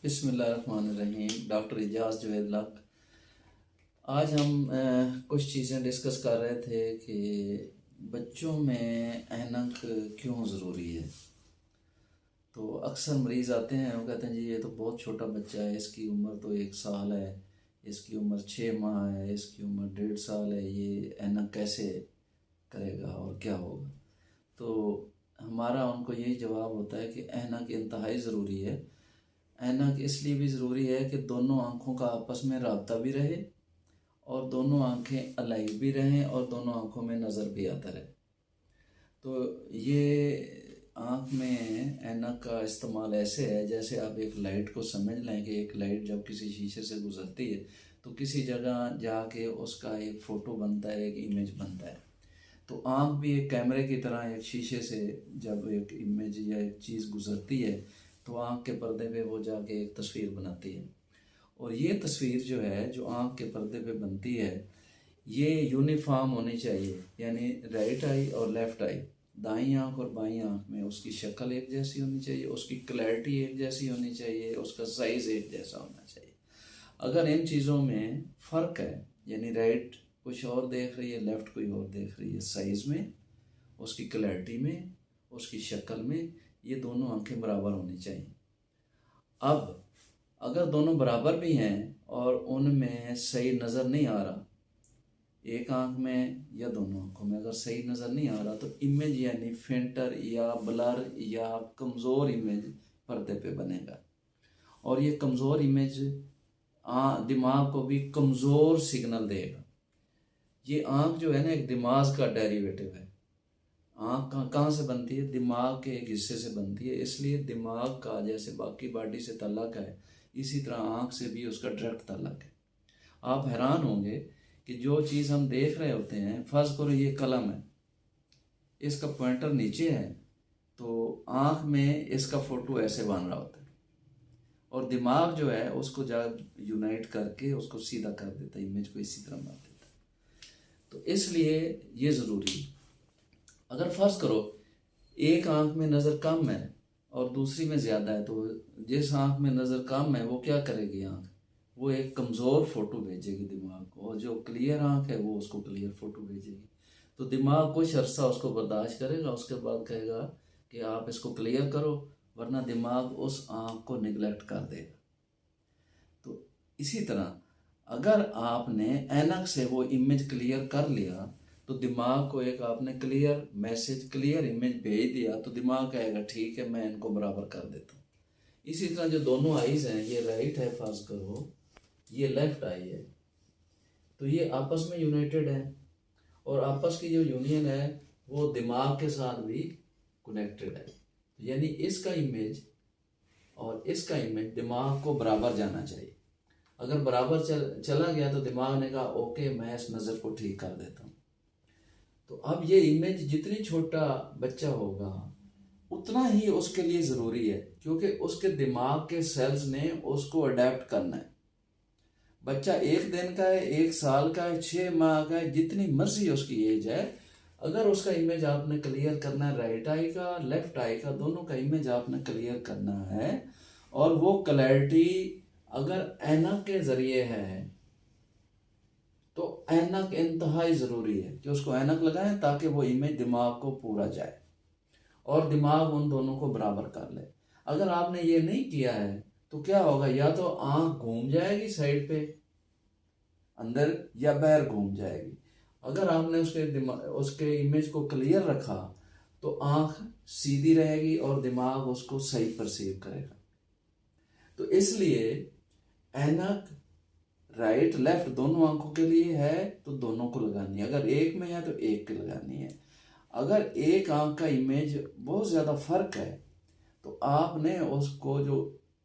बिस्मिल्लाहिर्रहमानिर्रहीम। Doctor Ejaz Javed luck. आज हम कुछ चीज़ें डिस्कस कर रहे थे कि बच्चों में ऐनक क्यों ज़रूरी है। तो अक्सर मरीज़ आते हैं, वो कहते हैं जी ये तो बहुत छोटा बच्चा है, इसकी उम्र तो 1 साल है, इसकी उम्र 6 माह है, इसकी उम्र 1.5 साल है, ये ऐनक कैसे करेगा और क्या होगा। तो हमारा उनको यही जवाब होता है कि ऐनक इंतहाई ज़रूरी है। ऐनक इसलिए भी ज़रूरी है कि दोनों आँखों का आपस में रब्ता भी रहे और दोनों आँखें अलाइव भी रहें और दोनों आँखों में नज़र भी आता रहे। तो ये आँख में ऐनक का इस्तेमाल ऐसे है जैसे आप एक लाइट को समझ लें कि एक लाइट जब किसी शीशे से गुजरती है तो किसी जगह जाके उसका एक फ़ोटो बनता है, एक इमेज बनता है। तो आँख भी एक कैमरे की तरह एक शीशे से जब एक इमेज या एक चीज़ गुजरती है तो आँख के पर्दे पे वो जाके एक तस्वीर बनाती है। और ये तस्वीर जो है जो आँख के पर्दे पे बनती है ये यूनिफॉर्म होनी चाहिए, यानी राइट आई और लेफ़्ट आई, दाईं आँख और बाईं आँख में उसकी शक्ल एक जैसी होनी चाहिए, उसकी क्लैरिटी एक जैसी होनी चाहिए, उसका साइज़ एक जैसा होना चाहिए। अगर इन चीज़ों में फ़र्क है, यानी राइट कुछ और देख रही है, लेफ़्ट कोई और देख रही है, साइज़ में, उसकी क्लैरिटी में, उसकी शक्ल में, ये दोनों आँखें बराबर होनी चाहिए। अब अगर दोनों बराबर भी हैं और उनमें सही नज़र नहीं आ रहा, एक आँख में या दोनों आँखों में अगर सही नज़र नहीं आ रहा तो इमेज यानी फेंटर या ब्लर या कमज़ोर इमेज पर्दे पे बनेगा। और ये कमज़ोर इमेज दिमाग को भी कमज़ोर सिग्नल देगा। ये आँख जो है ना एक दिमाग का डेरिवेटिव है। आँख कहाँ से बनती है? दिमाग के एक हिस्से से बनती है, इसलिए दिमाग का जैसे बाकी बॉडी से ताल्लुक़ है इसी तरह आँख से भी उसका डायरेक्ट ताल्लुक़ है। आप हैरान होंगे कि जो चीज़ हम देख रहे होते हैं, फ़र्ज़ करो ये कलम है, इसका पॉइंटर नीचे है तो आँख में इसका फ़ोटो ऐसे बन रहा होता है और दिमाग जो है उसको जब यूनाइट करके उसको सीधा कर देता है, इमेज को इसी तरह बना देता है। तो इसलिए ये ज़रूरी है। अगर फ़र्ज़ करो एक आँख में नज़र कम है और दूसरी में ज़्यादा है तो जिस आँख में नज़र कम है वो क्या करेगी आँख? वो एक कमज़ोर फ़ोटो भेजेगी दिमाग को, और जो क्लियर आँख है वो उसको क्लियर फ़ोटो भेजेगी। तो दिमाग कुछ अर्सा उसको बर्दाश्त करेगा, उसके बाद कहेगा कि आप इसको क्लियर करो, वरना दिमाग उस आँख को निगलेक्ट कर देगा। तो इसी तरह अगर आपने ऐनक से वो इमेज क्लियर कर लिया तो दिमाग को एक आपने क्लियर मैसेज, क्लियर इमेज भेज दिया तो दिमाग कहेगा ठीक है मैं इनको बराबर कर देता हूँ। इसी तरह जो दोनों आईज़ हैं, ये राइट है फ़र्ज़ करो, ये लेफ़्ट आई है, तो ये आपस में यूनाइटेड है और आपस की जो यूनियन है वो दिमाग के साथ भी कनेक्टेड है। यानी इसका इमेज और इसका इमेज दिमाग को बराबर जाना चाहिए। अगर बराबर चला गया तो दिमाग ने कहा ओके मैं इस नज़र को ठीक कर देता हूँ। तो अब ये इमेज जितनी छोटा बच्चा होगा उतना ही उसके लिए ज़रूरी है, क्योंकि उसके दिमाग के सेल्स ने उसको अडेप्ट करना है। बच्चा 1 दिन का है, 1 साल का है, 6 माह का है, जितनी मर्जी उसकी एज है, अगर उसका इमेज आपने क्लियर करना है, राइट आई का लेफ्ट आई का दोनों का इमेज आपने क्लियर करना है, और वो क्लैरिटी अगर ऐनक के ज़रिए है तो ऐनक इंतहाई ज़रूरी है कि उसको ऐनक लगाएं ताकि वो इमेज दिमाग को पूरा जाए और दिमाग उन दोनों को बराबर कर ले। अगर आपने ये नहीं किया है तो क्या होगा, या तो आँख घूम जाएगी साइड पे अंदर या बाहर घूम जाएगी। अगर आपने उसके इमेज को क्लियर रखा तो आँख सीधी रहेगी और दिमाग उसको सही परसीव करेगा। तो इसलिए ऐनक राइट लेफ्ट दोनों आंखों के लिए है तो दोनों को लगानी है, अगर एक में है तो एक की लगानी है। अगर एक आंख का इमेज बहुत ज़्यादा फर्क है तो आपने उसको जो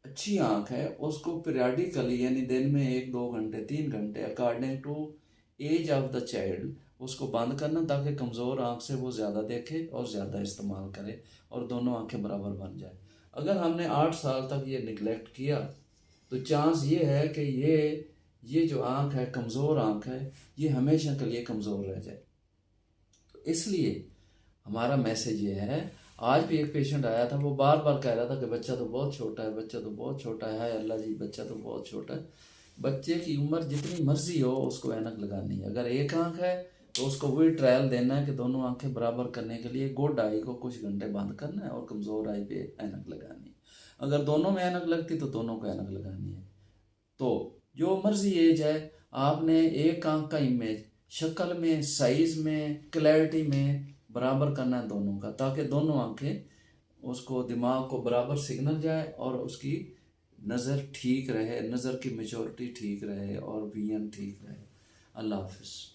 अच्छी आंख है उसको पीरियडिकली यानी दिन में 1-2 घंटे 3 घंटे according to age of the child उसको बंद करना, ताकि कमज़ोर आंख से वो ज़्यादा देखे और ज़्यादा इस्तेमाल करे और दोनों आंखें बराबर बन जाए। अगर हमने 8 साल तक ये निगलेक्ट किया तो चांस ये है कि ये जो आँख है कमज़ोर आँख है ये हमेशा के लिए कमज़ोर रह जाए। तो इसलिए हमारा मैसेज ये है, आज भी एक पेशेंट आया था, वो बार बार कह रहा था कि बच्चा तो बहुत छोटा है, बच्चा तो बहुत छोटा है, हाय अल्लाह जी बच्चा तो बहुत छोटा है। बच्चे की उम्र जितनी मर्जी हो उसको ऐनक लगानी है। अगर एक आंख है तो उसको वही ट्रायल देना है कि दोनों आंखें बराबर करने के लिए गुड आई को कुछ घंटे बंद करना है और कमज़ोर आई पे ऐनक लगानी है। अगर दोनों में ऐनक लगती तो दोनों को ऐनक लगानी है। तो जो मर्जी एज है, आपने एक आंख का इमेज शक्ल में, साइज में, क्लैरिटी में बराबर करना है दोनों का, ताकि दोनों आंखें उसको दिमाग को बराबर सिग्नल जाए और उसकी नज़र ठीक रहे, नज़र की मेजोरिटी ठीक रहे और विजन ठीक रहे। अल्लाह हाफिज़।